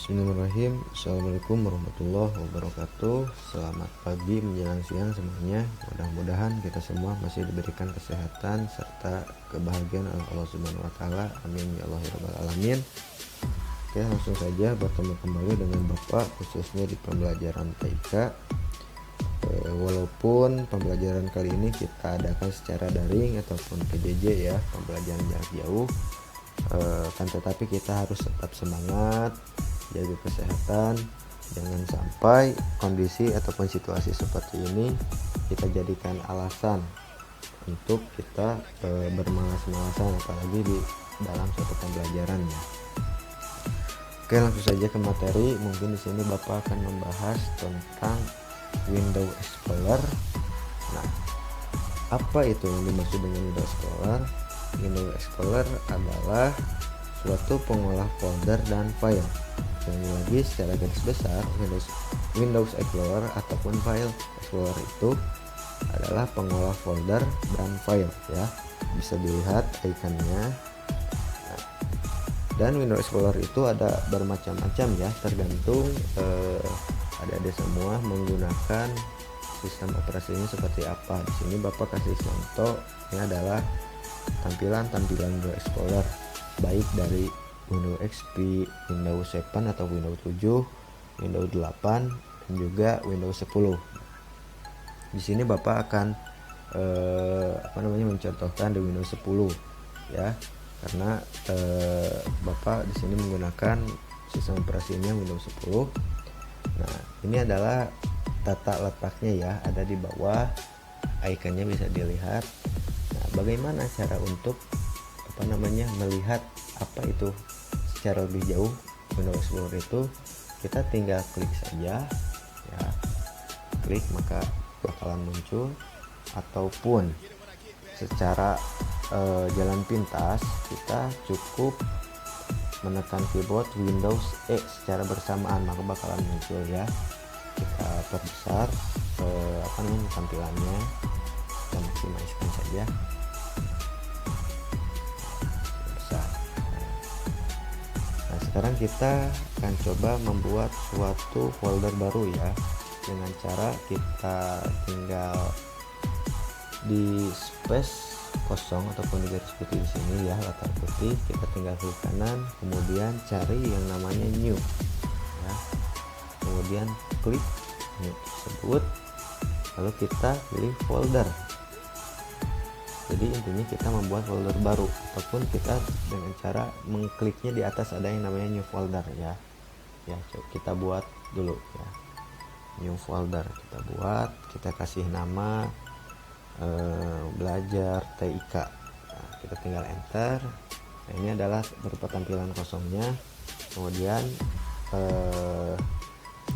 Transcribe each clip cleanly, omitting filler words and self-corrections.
Bismillahirrahmanirrahim. Assalamualaikum warahmatullahi wabarakatuh. Selamat pagi menjelang siang semuanya. Mudah-mudahan kita semua masih diberikan kesehatan serta kebahagiaan oleh Allah Subhanahu wa taala. Amin ya Allah ya rabbal alamin. Oke, langsung saja bertemu kembali dengan Bapak khususnya di pembelajaran TIK. Walaupun pembelajaran kali ini kita adakan secara daring ataupun PJJ ya, pembelajaran jarak jauh, kan tetapi kita harus tetap semangat, jaga kesehatan. Jangan sampai kondisi ataupun situasi seperti ini kita jadikan alasan untuk kita bermalas-malasan, apalagi di dalam suatu pembelajarannya. Oke, langsung saja ke materi. Mungkin di sini Bapak akan membahas tentang Windows Explorer. Nah, apa itu yang dimaksud dengan Windows Explorer? Windows Explorer adalah suatu pengolah folder dan file. Yang lagi secara garis besar, Windows Explorer ataupun File Explorer itu adalah pengolah folder dan file ya. Bisa dilihat ikonnya. Dan Windows Explorer itu ada bermacam-macam ya, tergantung adik-adik semua menggunakan sistem operasinya seperti apa. Di sini Bapak kasih contoh, ini adalah tampilan Windows Explorer baik dari Windows XP, Windows 7 atau Windows 7, Windows 8 dan juga Windows 10. Di sini Bapak akan mencontohkan di Windows 10 ya. Karena Bapak di sini menggunakan sistem operasinya Windows 10. Nah, ini adalah tata letaknya ya, ada di bawah, ikonnya bisa dilihat. Nah, bagaimana cara untuk melihat apa itu secara lebih jauh Windows Explorer itu? Kita tinggal klik saja ya, klik maka bakalan muncul, ataupun secara jalan pintas kita cukup menekan keyboard Windows E secara bersamaan, maka bakalan muncul ya. Kita perbesar tampilannya, kita maksimalkan saja besar. Nah, sekarang kita akan coba membuat suatu folder baru ya, dengan cara kita tinggal di space kosong ataupun di garis putih di sini ya, latar putih, kita tinggal klik kanan, kemudian cari yang namanya new ya, kemudian klik new tersebut, lalu kita pilih folder. Jadi intinya kita membuat folder baru, ataupun kita dengan cara mengkliknya di atas ada yang namanya new folder ya. Ya, coba kita buat dulu ya, new folder kita buat, kita kasih nama belajar TIK. Nah, kita tinggal enter. Nah, ini adalah berupa tampilan kosongnya. Kemudian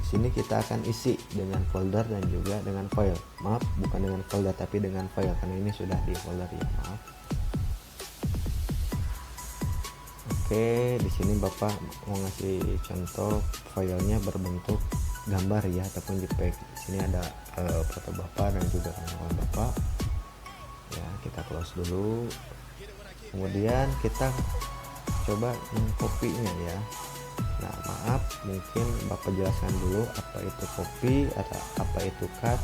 sini kita akan isi dengan folder dan juga dengan file. Maaf, bukan dengan folder tapi dengan file, karena ini sudah di folder ya, maaf. Oke, di sini Bapak mau ngasih contoh filenya berbentuk gambar ya, ataupun JPEG. Di sini ada foto Bapak dan juga kawan Bapak. Ya, kita close dulu. Kemudian kita coba mengkopinya ya. Nah, maaf, mungkin Bapak jelaskan dulu apa itu copy atau apa itu cut.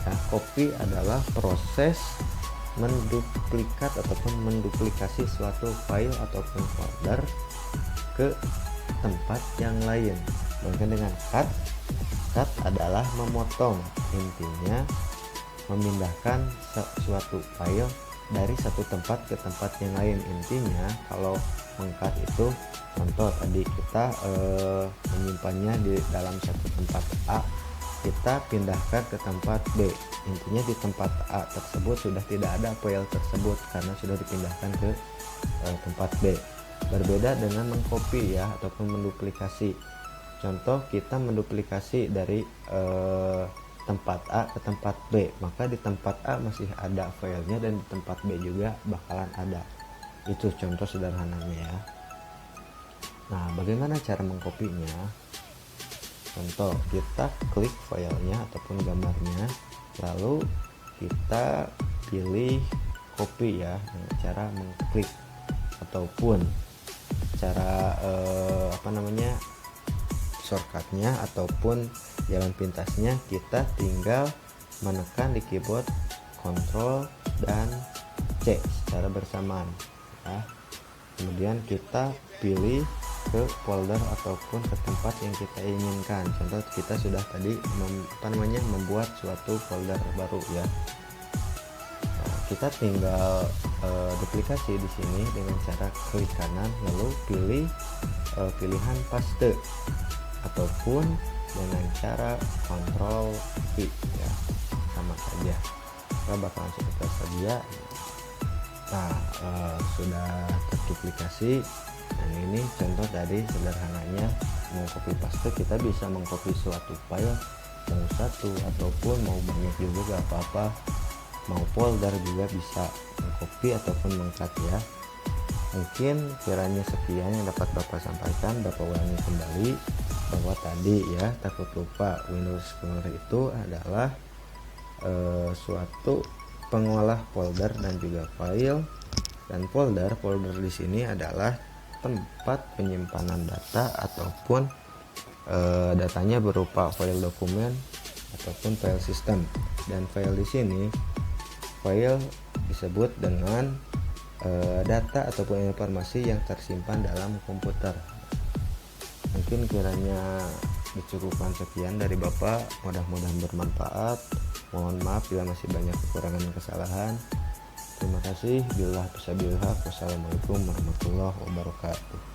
Nah, copy adalah proses menduplikat ataupun menduplikasi suatu file ataupun folder ke tempat yang lain. Bahkan dengan cut adalah memotong, intinya memindahkan suatu file dari satu tempat ke tempat yang lain. Intinya kalau meng-cut itu, contoh tadi kita menyimpannya di dalam satu tempat A, kita pindahkan ke tempat B. Intinya di tempat A tersebut sudah tidak ada file tersebut karena sudah dipindahkan ke tempat B. Berbeda dengan mengcopy ya, ataupun menduplikasi. Contoh kita menduplikasi dari tempat A ke tempat B, maka di tempat A masih ada filenya dan di tempat B juga bakalan ada. Itu contoh sederhananya ya. Nah, bagaimana cara mengkopinya? Contoh, kita klik filenya ataupun gambarnya, lalu kita pilih copy ya, dengan cara mengklik, ataupun cara shortcutnya ataupun jalan pintasnya, kita tinggal menekan di keyboard Ctrl dan C secara bersamaan ya. Kemudian kita pilih ke folder ataupun ke tempat yang kita inginkan. Contoh kita sudah tadi membuat suatu folder baru ya. Nah, kita tinggal duplikasi di sini dengan cara klik kanan lalu pilih pilihan paste ataupun dengan cara Ctrl V ya, sama saja. Kita bakalan seperti saja. Nah, sudah terduplikasi. Dan ini contoh dari sederhananya mau copy paste. Kita bisa mengcopy suatu file mau satu ataupun mau banyak juga gak apa-apa, mau folder juga bisa mengcopy ataupun mengcut ya. Mungkin kiranya sekian yang dapat Bapak sampaikan. Bapak ulangi kembali bahwa tadi ya, takut lupa, Windows Explorer itu adalah suatu pengolah folder dan juga file. Dan folder di sini adalah tempat penyimpanan data ataupun datanya berupa file dokumen ataupun file sistem. Dan file di sini file disebut dengan data ataupun informasi yang tersimpan dalam komputer. Mungkin kiranya dicukupkan sekian dari Bapak, mudah-mudahan bermanfaat. Mohon maaf bila masih banyak kekurangan dan kesalahan. Terima kasih. Wassalamualaikum warahmatullahi wabarakatuh.